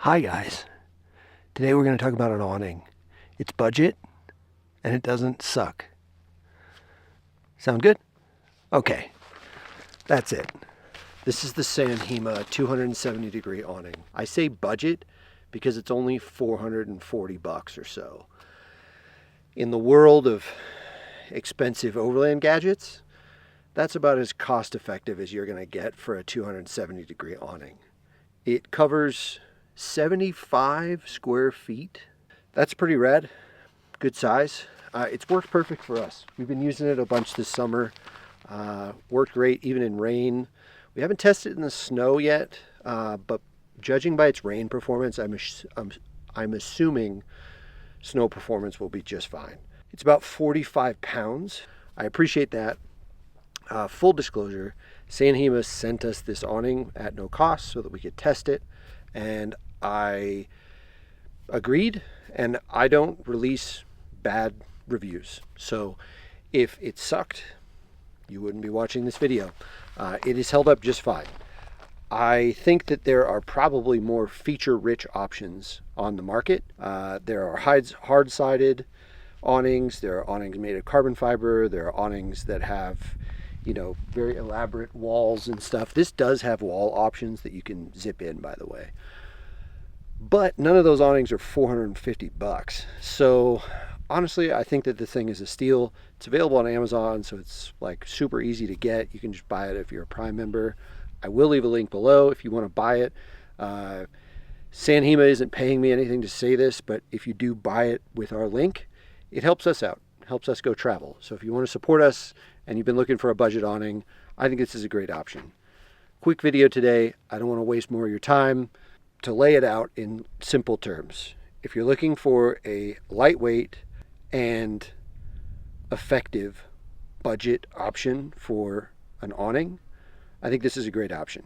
Hi guys, today we're going to talk about an awning. It's budget and it doesn't suck. Sound good? Okay, that's it. This is the San Hima 270 degree awning. I say budget because it's only 440 bucks or so. In the world of expensive overland gadgets, that's about as cost effective as you're going to get for a 270 degree awning. It covers 75 square feet. That's pretty rad. Good size. It's worked perfect for us. We've been using it a bunch this summer. Worked great even in rain. We haven't tested it in the snow yet, but judging by its rain performance, I'm assuming snow performance will be just fine. It's about 45 pounds. I appreciate that. Full disclosure, San Hima sent us this awning at no cost so that we could test it, and I agreed, and I don't release bad reviews. So if it sucked, you wouldn't be watching this video. It is held up just fine. I think that there are probably more feature-rich options on the market. There are hard-sided awnings. There are awnings made of carbon fiber. There are awnings that have, very elaborate walls and stuff. This does have wall options that you can zip in, by the way. But none of those awnings are 450 bucks. So honestly, I think that the thing is a steal. It's available on Amazon, so it's like super easy to get. You can just buy it if you're a Prime member. I will leave a link below if you want to buy it. San Hima isn't paying me anything to say this, but if you do buy it with our link, it helps us out. It helps us go travel. So if you want to support us and you've been looking for a budget awning, I think this is a great option. Quick video today. I don't want to waste more of your time. To lay it out in simple terms, if you're looking for a lightweight and effective budget option for an awning, I think this is a great option.